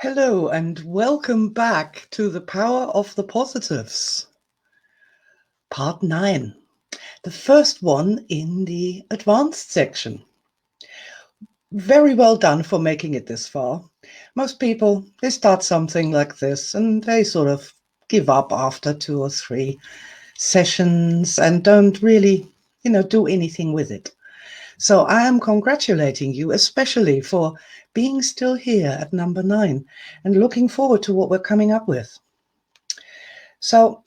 Hello and welcome back to the Power of the Positives, part 9, the first one in the advanced section. Very well done for making it this far. Most people, they start something like this and they sort of give up after 2 or 3 sessions and don't really, do anything with it. So I am congratulating you, especially for being still here at number 9 and looking forward to what we're coming up with. So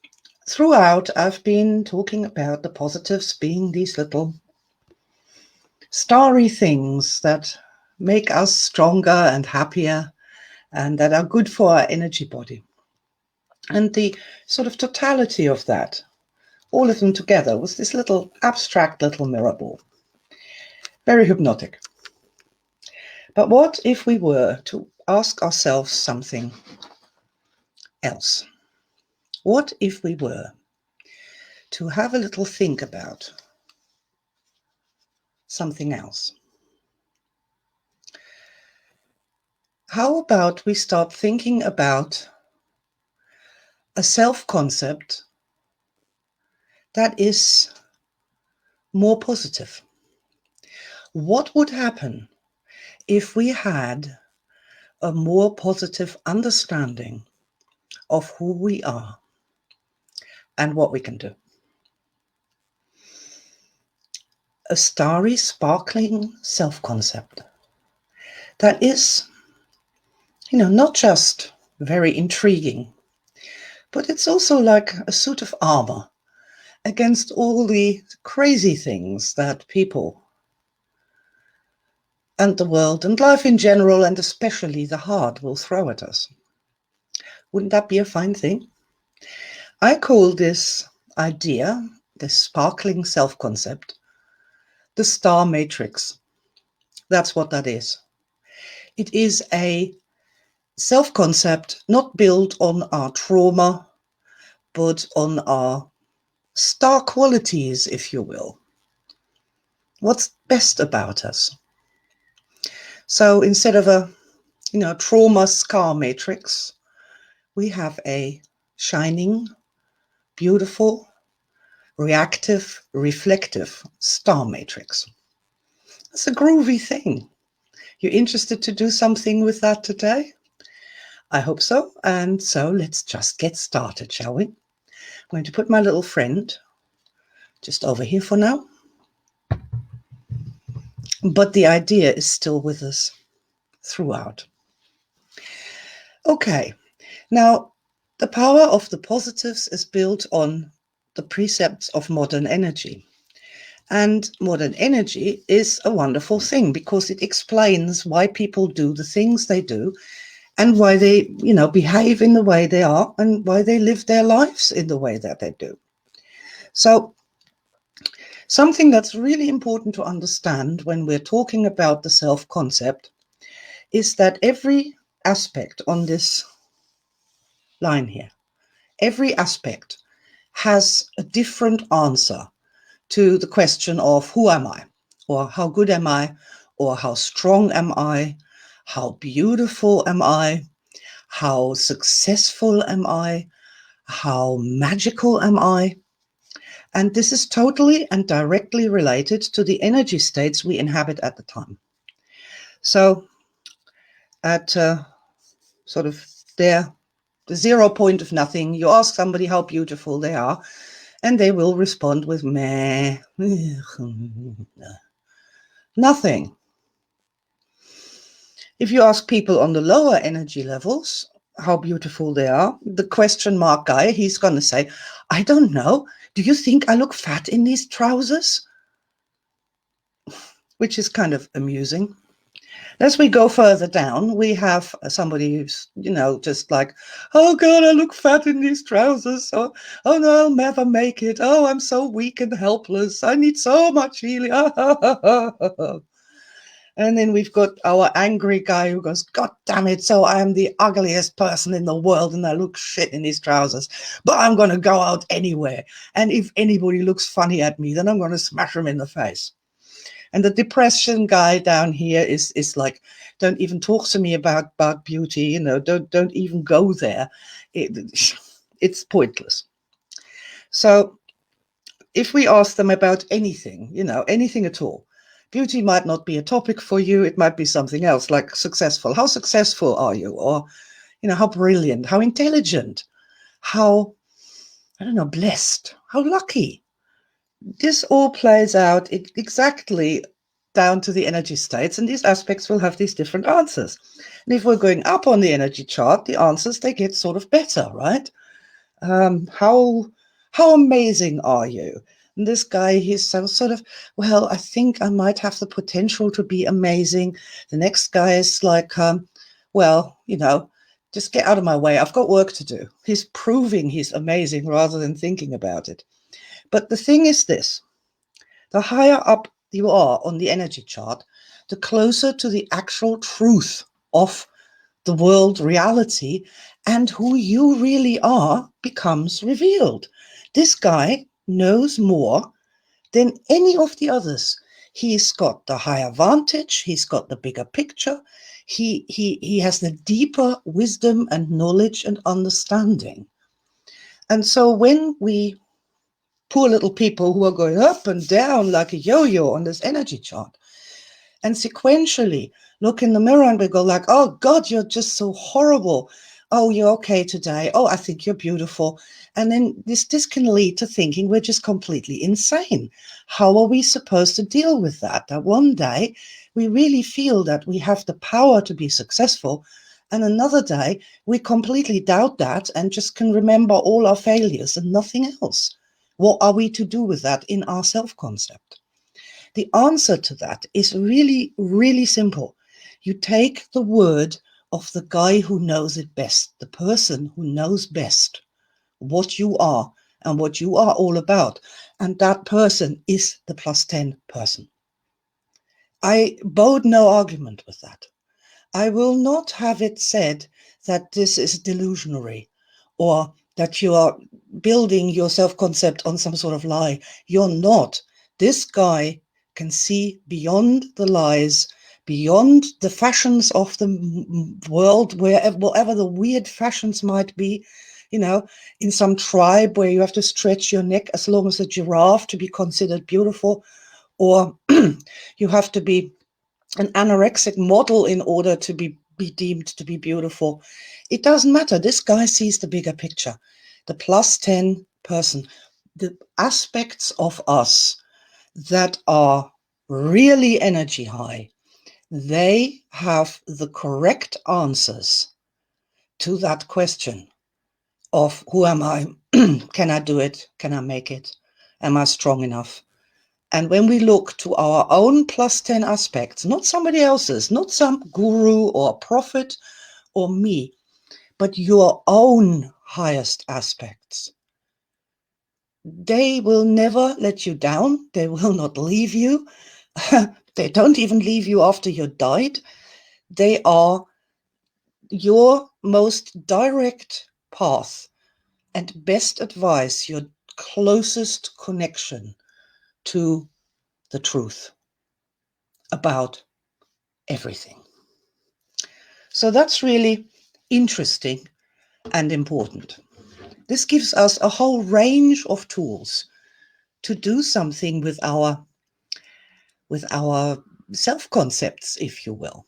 throughout, I've been talking about the positives being these little starry things that make us stronger and happier and that are good for our energy body. And the sort of totality of that, all of them together, was this little abstract little mirror ball. Very hypnotic. But what if we were to ask ourselves something else? What if we were to have a little think about something else? How about we start thinking about a self-concept that is more positive? What would happen if we had a more positive understanding of who we are and what we can do? A starry, sparkling self-concept that is, not just very intriguing, but it's also like a suit of armor against all the crazy things that people and the world and life in general, and especially the heart, will throw at us. Wouldn't that be a fine thing? I call this idea, this sparkling self-concept, the star matrix. That's what that is. It is a self-concept not built on our trauma, but on our star qualities, if you will. What's best about us? So instead of a, trauma scar matrix, we have a shining, beautiful, reactive, reflective star matrix. It's a groovy thing. You interested to do something with that today? I hope so. And so let's just get started, shall we? I'm going to put my little friend just over here for now. But the idea is still with us throughout. Okay, now the power of the positives is built on the precepts of modern energy. And modern energy is a wonderful thing because it explains why people do the things they do and why they, behave in the way they are and why they live their lives in the way that they do. So something that's really important to understand when we're talking about the self-concept is that every aspect on this line here, every aspect has a different answer to the question of who am I, or how good am I, or how strong am I, how beautiful am I, how successful am I, how magical am I. And this is totally and directly related to the energy states we inhabit at the time. So at sort of the 0 point of nothing, you ask somebody how beautiful they are, and they will respond with meh, nothing. If you ask people on the lower energy levels how beautiful they are, the question mark guy, he's going to say, I don't know. Do you think I look fat in these trousers? Which is kind of amusing. As we go further down, we have somebody who's, just like, oh God, I look fat in these trousers. Oh no, I'll never make it. Oh, I'm so weak and helpless. I need so much healing. And then we've got our angry guy who goes, God damn it, so I am the ugliest person in the world and I look shit in these trousers, but I'm going to go out anyway. And if anybody looks funny at me, then I'm going to smash them in the face. And the depression guy down here is like, don't even talk to me about beauty, you know, don't even go there. It's pointless. So if we ask them about anything, you know, anything at all, beauty might not be a topic for you. It might be something else, like successful. How successful are you? Or, you know, how brilliant, how intelligent, how, I don't know, blessed, how lucky. This all plays out exactly down to the energy states, and these aspects will have these different answers. And if we're going up on the energy chart, the answers, they get sort of better, right? How amazing are you? And this guy, he's sort of, well, I think I might have the potential to be amazing. The next guy is like, well, you know, just get out of my way. I've got work to do. He's proving he's amazing rather than thinking about it. But the thing is this, the higher up you are on the energy chart, the closer to the actual truth of the world reality and who you really are becomes revealed. This guy knows more than any of the others. He's got the higher vantage, he's got the bigger picture, he has the deeper wisdom and knowledge and understanding. And so when we poor little people who are going up and down like a yo-yo on this energy chart, and sequentially look in the mirror and we go like, oh God, you're just so horrible. Oh, you're okay today. Oh, I think you're beautiful. And then this can lead to thinking we're just completely insane. How are we supposed to deal with that? That one day we really feel that we have the power to be successful, and another day we completely doubt that and just can remember all our failures and nothing else. What are we to do with that in our self-concept? The answer to that is really, really simple. You take the word of the guy who knows it best, the person who knows best what you are and what you are all about. And that person is the +10 person. I bode no argument with that. I will not have it said that this is delusionary or that you are building your self-concept on some sort of lie. You're not. This guy can see beyond the lies, beyond the fashions of the world, whatever the weird fashions might be, you know, in some tribe where you have to stretch your neck as long as a giraffe to be considered beautiful, or you have to be an anorexic model in order to be deemed to be beautiful. It doesn't matter. This guy sees the bigger picture, the +10 person, the aspects of us that are really energy high. They have the correct answers to that question of who am I? Can I do it? Can I make it? Am I strong enough? And when we look to our own +10 aspects, not somebody else's, not some guru or prophet or me, but your own highest aspects, they will never let you down. They will not leave you. They don't even leave you after you died. They are your most direct path and best advice, your closest connection to the truth about everything. So that's really interesting and important. This gives us a whole range of tools to do something with our self-concepts, if you will,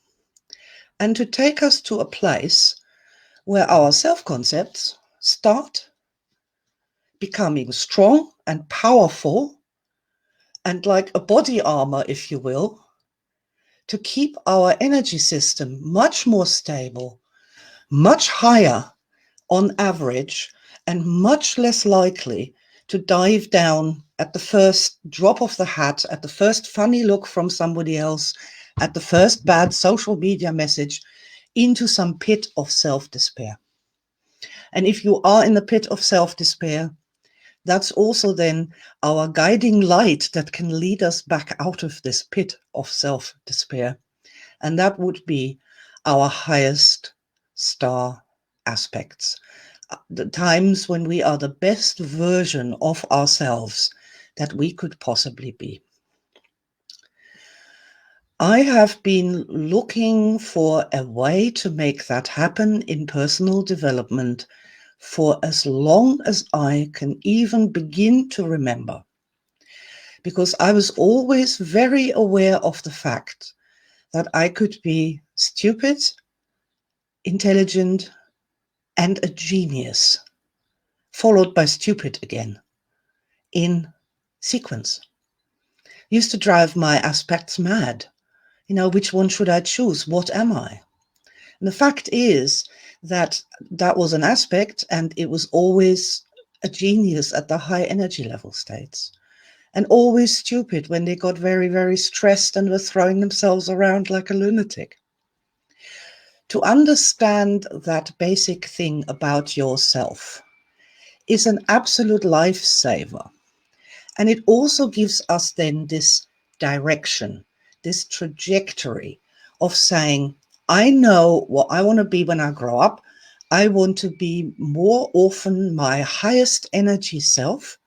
and to take us to a place where our self-concepts start becoming strong and powerful and like a body armor, if you will, to keep our energy system much more stable, much higher on average, and much less likely to dive down at the first drop of the hat, at the first funny look from somebody else, at the first bad social media message, into some pit of self-despair. And if you are in the pit of self-despair, that's also then our guiding light that can lead us back out of this pit of self-despair. And that would be our highest star aspects, the times when we are the best version of ourselves that we could possibly be. I have been looking for a way to make that happen in personal development for as long as I can even begin to remember. Because I was always very aware of the fact that I could be stupid, intelligent, and a genius, followed by stupid again, in sequence. Used to drive my aspects mad. Which one should I choose? What am I? And the fact is that that was an aspect, and it was always a genius at the high energy level states, and always stupid when they got very, very stressed and were throwing themselves around like a lunatic. To understand that basic thing about yourself is an absolute lifesaver. And it also gives us then this direction, this trajectory of saying, I know what I want to be when I grow up. I want to be more often my highest energy self.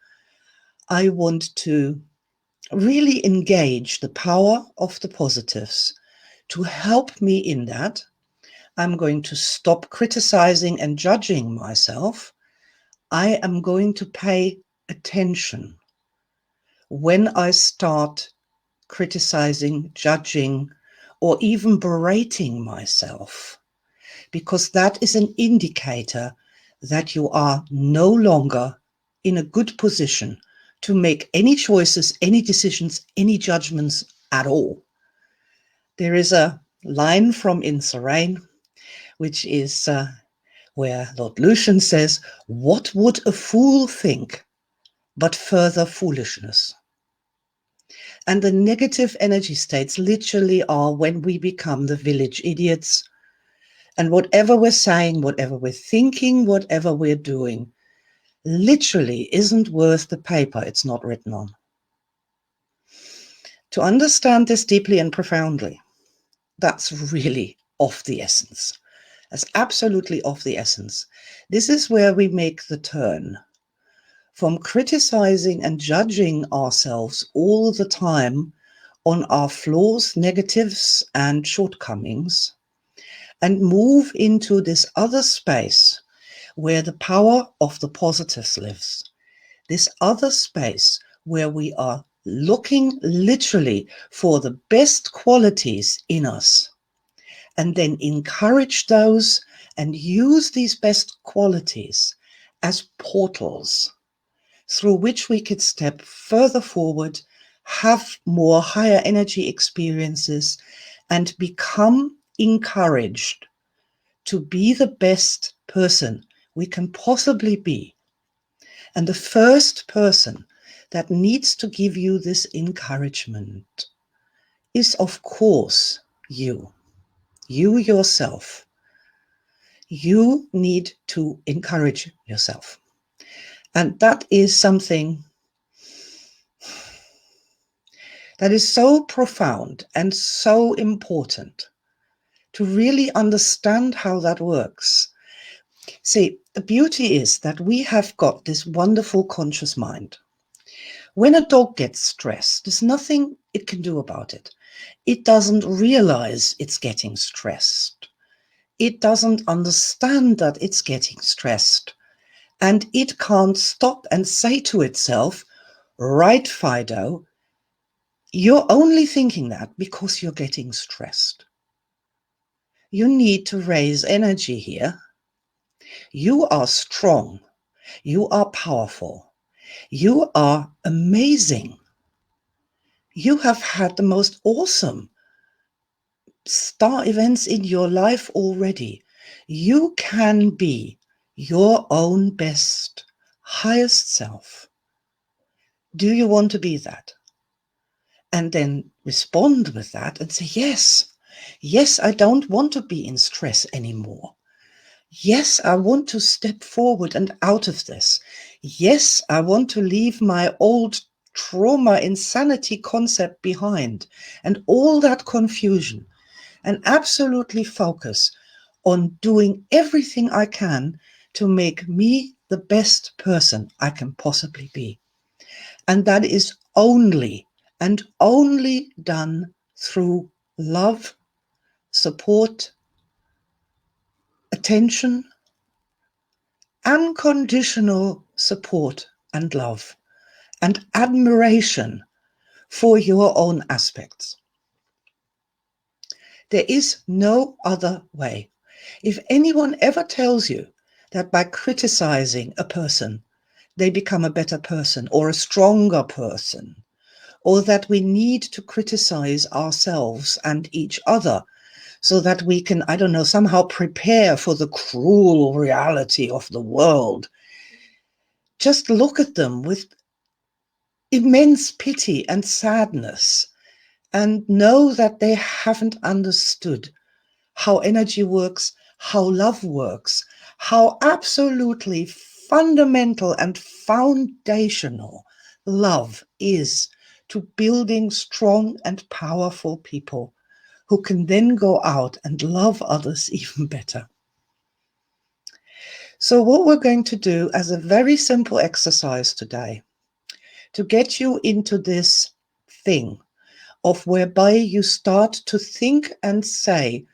I want to really engage the power of the positives to help me in that. I'm going to stop criticizing and judging myself. I am going to pay attention when I start criticizing, judging, or even berating myself, because that is an indicator that you are no longer in a good position to make any choices, any decisions, any judgments at all. There is a line from In Serene, which is where Lord Lucian says, "What would a fool think but further foolishness?" And the negative energy states literally are when we become the village idiots. And whatever we're saying, whatever we're thinking, whatever we're doing, literally isn't worth the paper it's not written on. To understand this deeply and profoundly, that's really of the essence. That's absolutely of the essence. This is where we make the turn from criticizing and judging ourselves all the time on our flaws, negatives, and shortcomings, and move into this other space where the power of the positives lives. This other space where we are looking literally for the best qualities in us, and then encourage those and use these best qualities as portals through which we could step further forward, have more higher energy experiences, and become encouraged to be the best person we can possibly be. And the first person that needs to give you this encouragement is, of course, you yourself. You need to encourage yourself. And that is something that is so profound and so important to really understand how that works. See, the beauty is that we have got this wonderful conscious mind. When a dog gets stressed, there's nothing it can do about it. It doesn't realize it's getting stressed. It doesn't understand that it's getting stressed. And it can't stop and say to itself, right, Fido, you're only thinking that because you're getting stressed. You need to raise energy here. You are strong. You are powerful. You are amazing. You have had the most awesome star events in your life already. You can be your own best, highest self. Do you want to be that? And then respond with that and say, yes, I don't want to be in stress anymore. Yes, I want to step forward and out of this. Yes, I want to leave my old trauma insanity concept behind and all that confusion, and absolutely focus on doing everything I can to make me the best person I can possibly be. And that is only and only done through love, support, attention, unconditional support and love, and admiration for your own aspects. There is no other way. If anyone ever tells you that by criticizing a person, they become a better person or a stronger person, or that we need to criticize ourselves and each other so that we can, I don't know, somehow prepare for the cruel reality of the world, just look at them with immense pity and sadness and know that they haven't understood how energy works, how love works, how absolutely fundamental and foundational love is to building strong and powerful people who can then go out and love others even better. So what we're going to do as a very simple exercise today, to get you into this thing of whereby you start to think and say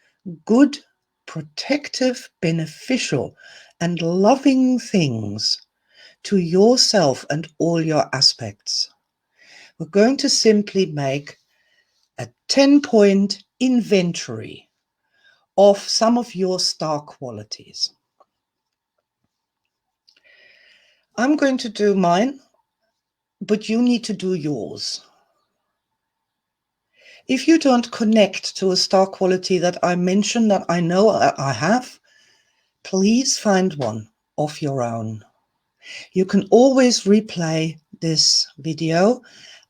good, protective, beneficial, and loving things to yourself and all your aspects. We're going to simply make a 10-point inventory of some of your star qualities. I'm going to do mine, but you need to do yours. If you don't connect to a star quality that I mentioned that I know I have, please find one of your own. You can always replay this video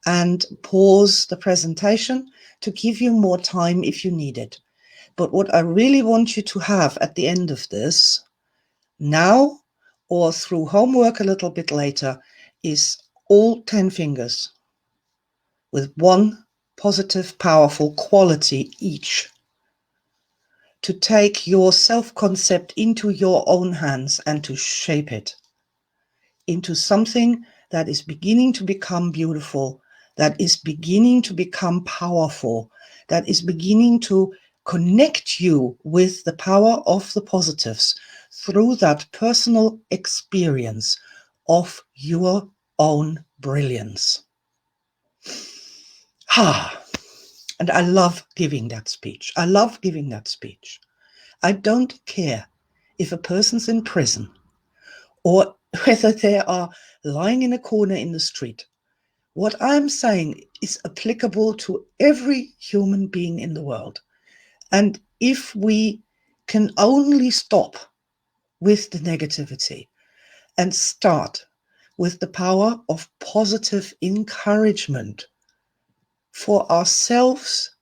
and pause the presentation to give you more time if you need it. But what I really want you to have at the end of this, now or through homework a little bit later, is all 10 fingers with one positive, powerful quality each, to take your self-concept into your own hands and to shape it into something that is beginning to become beautiful, that is beginning to become powerful, that is beginning to connect you with the power of the positives through that personal experience of your own brilliance. And I love giving that speech. I love giving that speech. I don't care if a person's in prison or whether they are lying in a corner in the street. What I'm saying is applicable to every human being in the world. And if we can only stop with the negativity and start with the power of positive encouragement for ourselves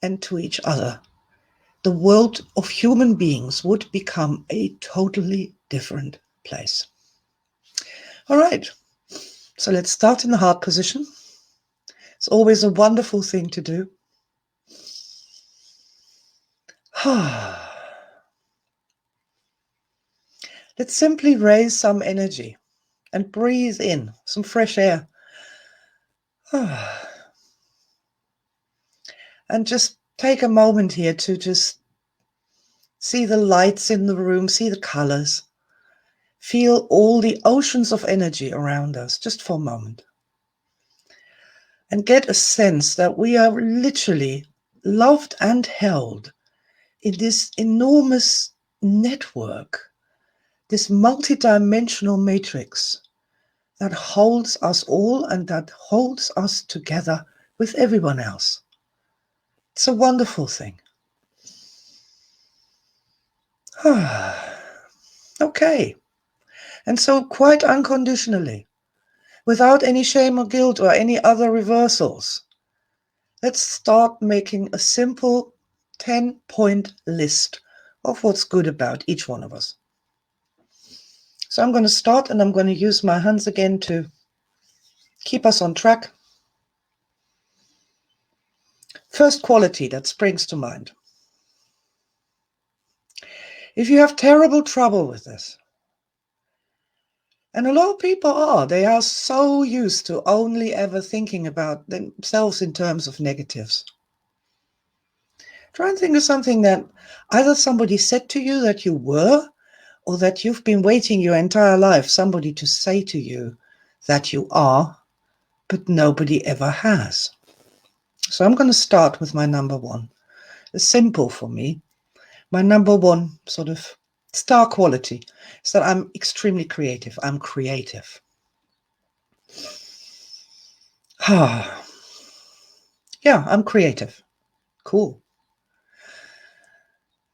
and to each other, the world of human beings would become a totally different place. All right, so let's start in the heart position. It's always a wonderful thing to do. Let's simply raise some energy and breathe in some fresh air. And just take a moment here to just see the lights in the room, see the colors, feel all the oceans of energy around us just for a moment. And get a sense that we are literally loved and held in this enormous network, this multidimensional matrix that holds us all and that holds us together with everyone else. It's a wonderful thing. Okay. And so quite unconditionally, without any shame or guilt or any other reversals, let's start making a simple 10-point list of what's good about each one of us. So I'm going to start, and I'm going to use my hands again to keep us on track. First quality that springs to mind. If you have terrible trouble with this, and a lot of people they are so used to only ever thinking about themselves in terms of negatives. Try and think of something that either somebody said to you that you were, or that you've been waiting your entire life somebody to say to you that you are, but nobody ever has. So I'm going to start with my number one. It's simple for me. My number one sort of star quality is that I'm extremely creative. I'm creative. Yeah, I'm creative. Cool.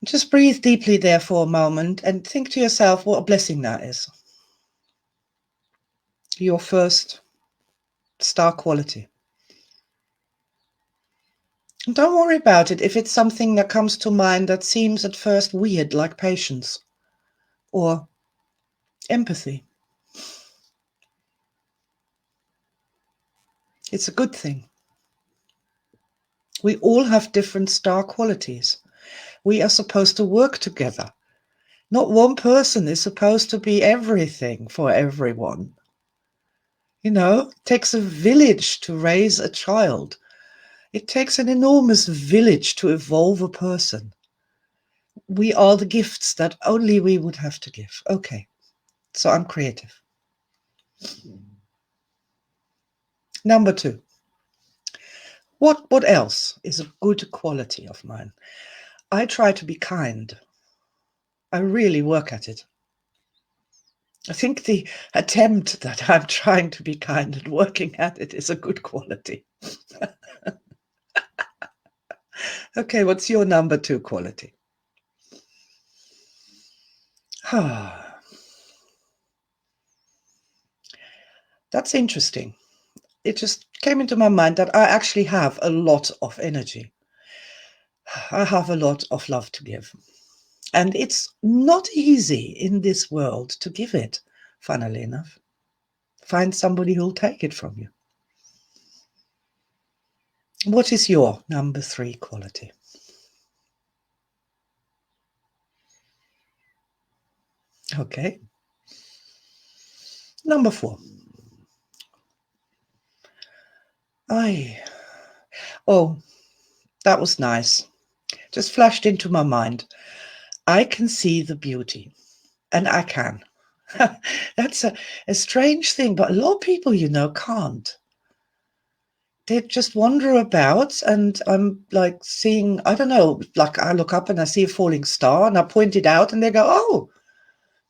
Just breathe deeply there for a moment and think to yourself what a blessing that is. Your first star quality. And don't worry about it if it's something that comes to mind that seems at first weird, like patience or empathy. It's a good thing. We all have different star qualities. We are supposed to work together. Not one person is supposed to be everything for everyone. You know, it takes a village to raise a child. It takes an enormous village to evolve a person. We are the gifts that only we would have to give. Okay, so I'm creative. Number two. What else is a good quality of mine? I try to be kind. I really work at it. I think the attempt that I'm trying to be kind and working at it is a good quality. Okay, what's your number two quality? That's interesting. It just came into my mind that I actually have a lot of energy. I have a lot of love to give. And it's not easy in this world to give it, funnily enough. Find somebody who'll take it from you. What is your number three quality? Okay. Number four. Oh, that was nice. Just flashed into my mind. I can see the beauty, and I can. That's a strange thing, but a lot of people, can't. They just wander about, and I'm like seeing, I don't know, like I look up and I see a falling star and I point it out and they go, oh,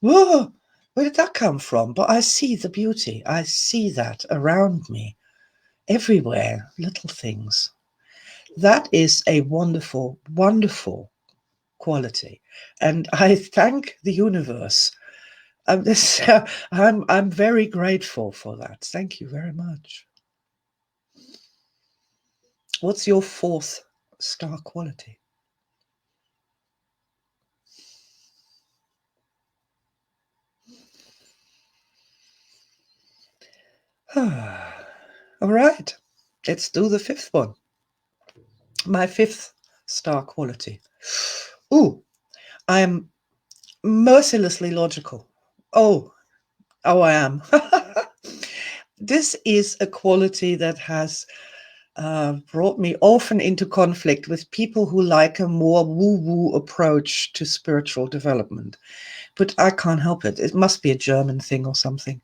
whoa, where did that come from? But I see the beauty. I see that around me, everywhere, little things. That is a wonderful, wonderful quality. And I thank the universe. I'm very grateful for that. Thank you very much. What's your fourth star quality? All right, let's do the fifth one. My fifth star quality. Ooh, I'm mercilessly logical. Oh, I am. This is a quality that has brought me often into conflict with people who like a more woo-woo approach to spiritual development. But I can't help it. It must be a German thing or something.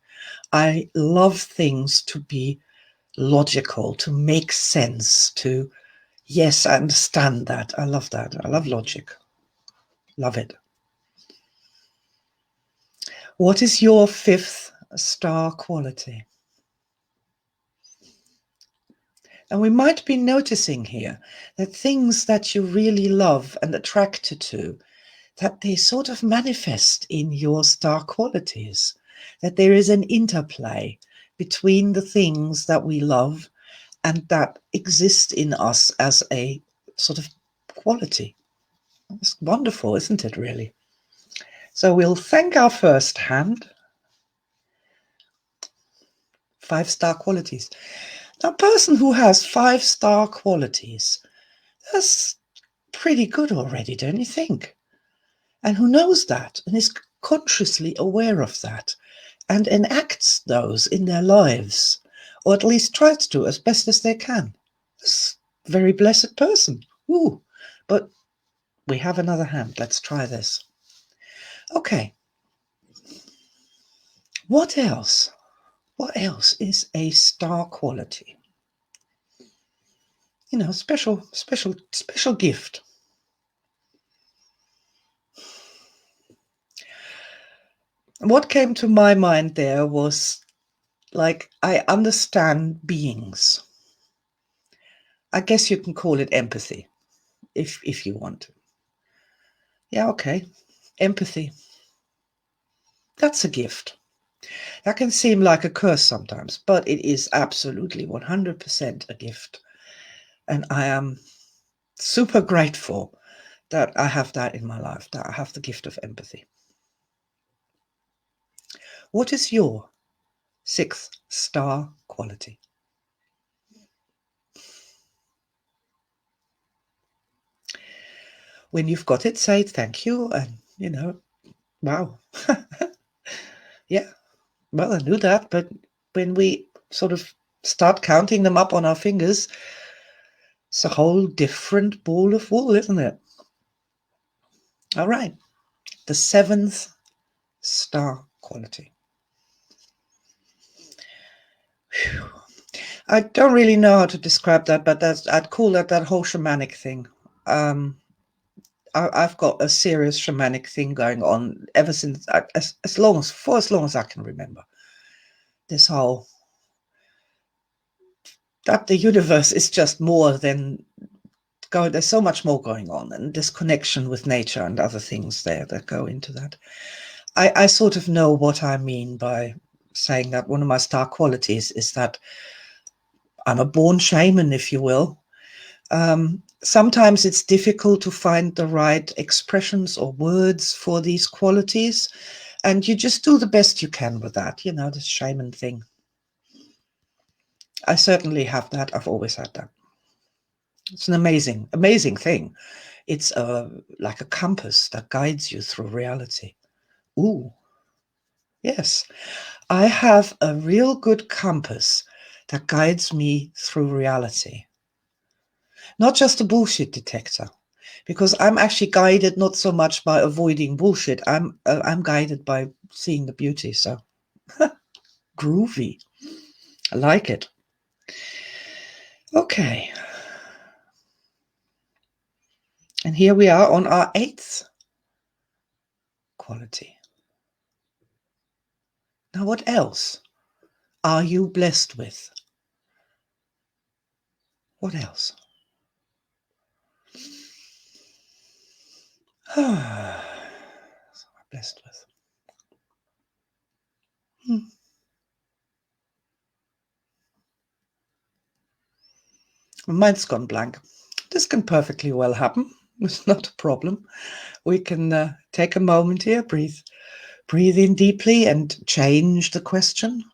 I love things to be logical, to make sense, yes, I understand that. I love that. I love logic. Love it. What is your fifth star quality? And we might be noticing here that things that you really love and attracted to, that they sort of manifest in your star qualities, that there is an interplay between the things that we love and that exist in us as a sort of quality. It's wonderful, isn't it, really? So we'll thank our first hand. 5-star qualities. Now, a person who has 5-star qualities, that's pretty good already, don't you think? And who knows that and is consciously aware of that and enacts those in their lives, or at least tries to as best as they can. That's a very blessed person. Ooh. but we have another hand. Let's try this. Okay. What else? What else is a star quality? You know, special gift. What came to my mind there was, like, I understand beings. I guess you can call it empathy, if you want to. Yeah, okay. Empathy. That's a gift. That can seem like a curse sometimes, but it is absolutely 100% a gift. And I am super grateful that I have that in my life, that I have the gift of empathy. What is your 6th star quality? When you've got it, say thank you and, you know, wow. Yeah, well, I knew that, but when we sort of start counting them up on our fingers, it's a whole different ball of wool, isn't it? All right, the 7th star quality. Whew. I don't really know how to describe that, but I'd call that whole shamanic thing. I've got a serious shamanic thing going on ever since, as long as I can remember. This whole, that the universe is just more than there's so much more going on, and this connection with nature and other things there that go into that. I sort of know what I mean by saying that one of my star qualities is that I'm a born shaman, if you will. Sometimes it's difficult to find the right expressions or words for these qualities, and you just do the best you can with that, you know, this shaman thing. I certainly have that. I've always had that. It's an amazing, amazing thing. It's like a compass that guides you through reality. Ooh, yes. I have a real good compass that guides me through reality. Not just a bullshit detector, because I'm actually guided not so much by avoiding bullshit. I'm guided by seeing the beauty. So groovy. I like it. Okay. And here we are on our 8th quality. Now, what else are you blessed with? What else? So I'm blessed with. Mine's gone blank. This can perfectly well happen. It's not a problem. We can take a moment here, breathe in deeply and change the question.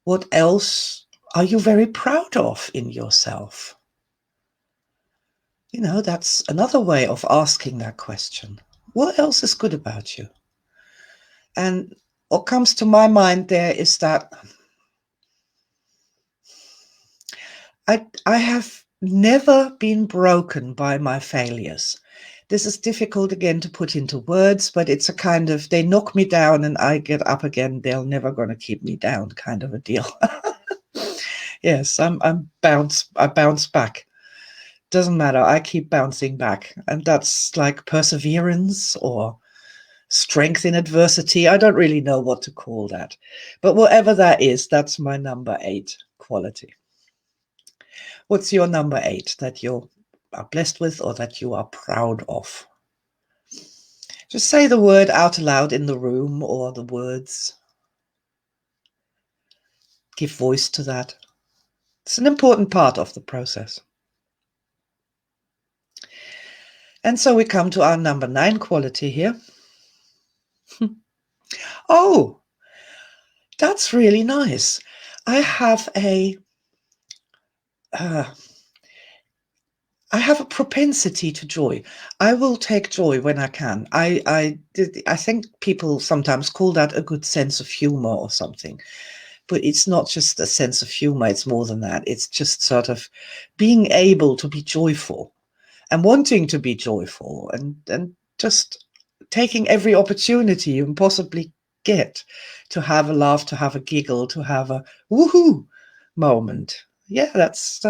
What else are you very proud of in yourself? You know, that's another way of asking that question. What else is good about you? And what comes to my mind there is that I have never been broken by my failures. This is difficult again to put into words, but it's a kind of, they knock me down and I get up again. They're never going to keep me down kind of a deal. Yes, I bounce back. Doesn't matter. I keep bouncing back. And that's like perseverance or strength in adversity. I don't really know what to call that. But whatever that is, that's my number 8 quality. What's your number 8 that you are blessed with or that you are proud of? Just say the word out loud in the room, or the words. Give voice to that. It's an important part of the process. And so we come to our number 9 quality here. Oh, that's really nice. I have a propensity to joy. I will take joy when I can. I think people sometimes call that a good sense of humor or something, but it's not just a sense of humor. It's more than that. It's just sort of being able to be joyful and wanting to be joyful and just taking every opportunity you can possibly get to have a laugh, to have a giggle, to have a woohoo moment. Yeah, that's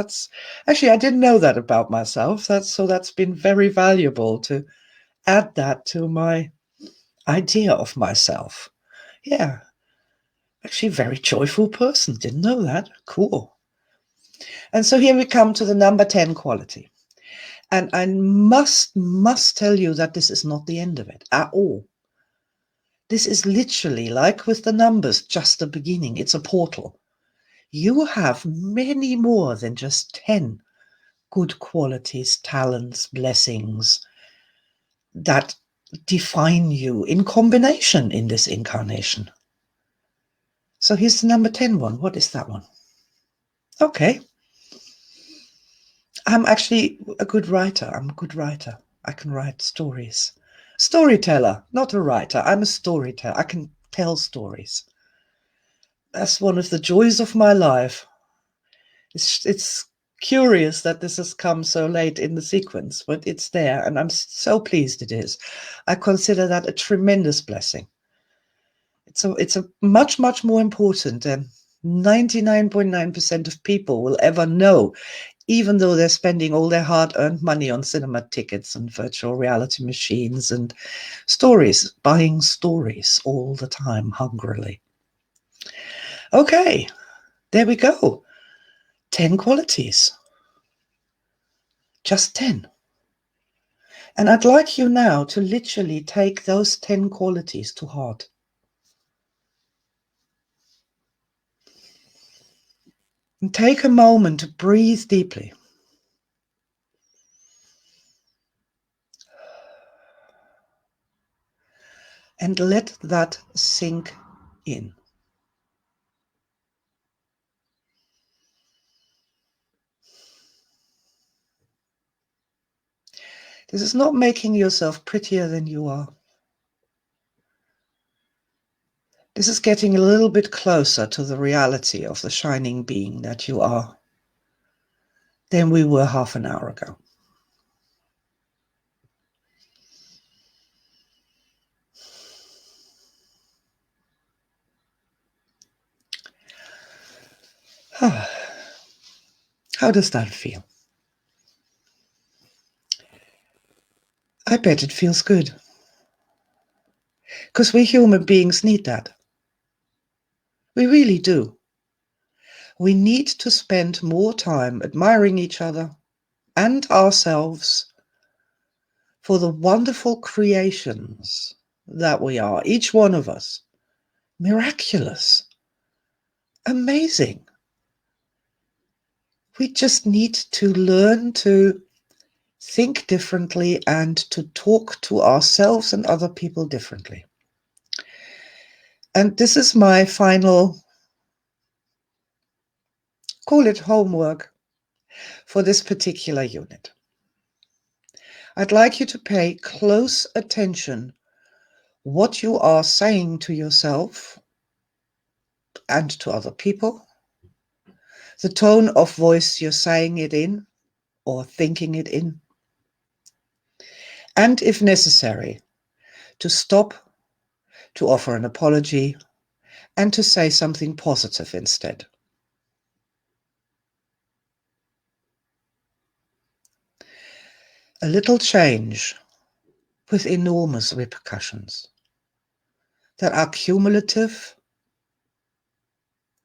actually, I didn't know that about myself. That's been very valuable to add that to my idea of myself. Yeah, actually a very joyful person. Didn't know that. Cool. And so here we come to the number 10 quality. And I must tell you that this is not the end of it at all. This is literally, like with the numbers, just the beginning. It's a portal. You have many more than just 10 good qualities, talents, blessings that define you in combination in this incarnation. So here's the number 10 one. What is that one? Okay. I'm actually a good writer. I'm a good writer. I can write stories. Storyteller, not a writer. I'm a storyteller. I can tell stories. That's one of the joys of my life. It's curious that this has come so late in the sequence, but it's there, and I'm so pleased it is. I consider that a tremendous blessing. It's a much more important than 99.9% of people will ever know, even though they're spending all their hard-earned money on cinema tickets and virtual reality machines and stories, buying stories all the time hungrily. Okay, there we go. 10 qualities. Just 10. And I'd like you now to literally take those 10 qualities to heart. And take a moment to breathe deeply. And let that sink in. This is not making yourself prettier than you are. This is getting a little bit closer to the reality of the shining being that you are than we were half an hour ago. How does that feel? I bet it feels good. Because we human beings need that. We really do. We need to spend more time admiring each other and ourselves for the wonderful creations that we are, each one of us. Miraculous. Amazing. We just need to learn to think differently and to talk to ourselves and other people differently. And this is my final, call it homework, for this particular unit. I'd like you to pay close attention what you are saying to yourself and to other people, the tone of voice you're saying it in or thinking it in, and if necessary, to stop, to offer an apology, and to say something positive instead. A little change with enormous repercussions that are cumulative,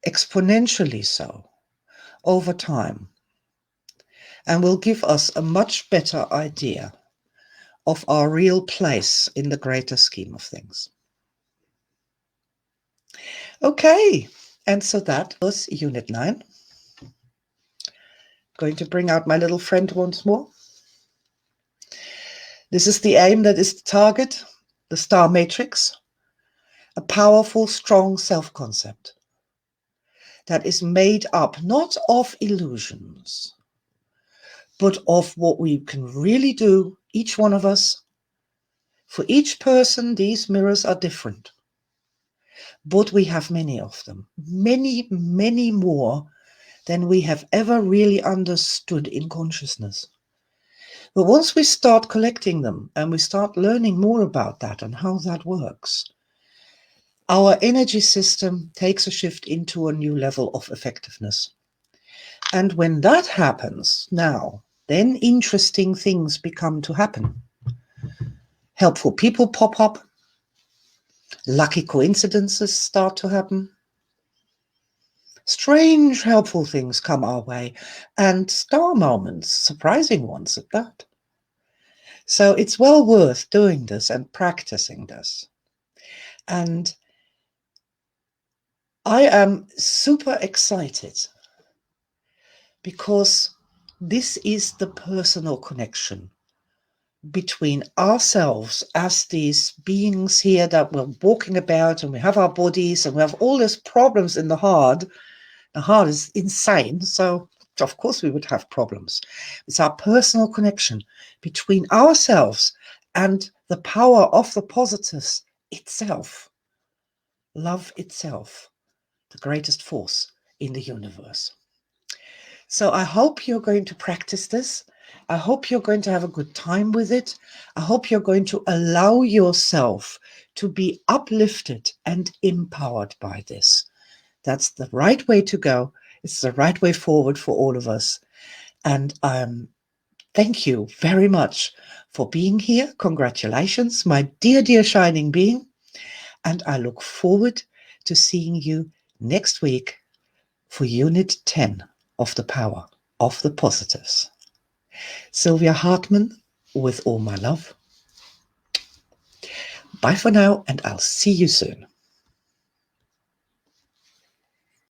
exponentially so, over time, and will give us a much better idea of our real place in the greater scheme of things. Okay, and so that was Unit 9. Going to bring out my little friend once more. This is the aim, that is the target, the star matrix, a powerful, strong self-concept that is made up not of illusions, but of what we can really do, each one of us. For each person, these mirrors are different, but we have many of them, many more than we have ever really understood in consciousness. But once we start collecting them and we start learning more about that and how that works, our energy system takes a shift into a new level of effectiveness. And when that happens, now, then interesting things become to happen. Helpful people pop up. Lucky coincidences start to happen. Strange, helpful things come our way. And star moments, surprising ones at that. So it's well worth doing this and practicing this. And I am super excited because this is the personal connection between ourselves as these beings here that we're walking about, and we have our bodies and we have all these problems in the heart. The heart is insane, so of course we would have problems. It's our personal connection between ourselves and the power of the positives itself, love itself, the greatest force in the universe. So I hope you're going to practice this. I hope you're going to have a good time with it. I hope you're going to allow yourself to be uplifted and empowered by this. That's the right way to go. It's the right way forward for all of us. And thank you very much for being here. Congratulations, my dear, dear shining being. And I look forward to seeing you next week for Unit 10 of the Power of the Positives. Silvia Hartmann, with all my love. Bye for now, and I'll see you soon.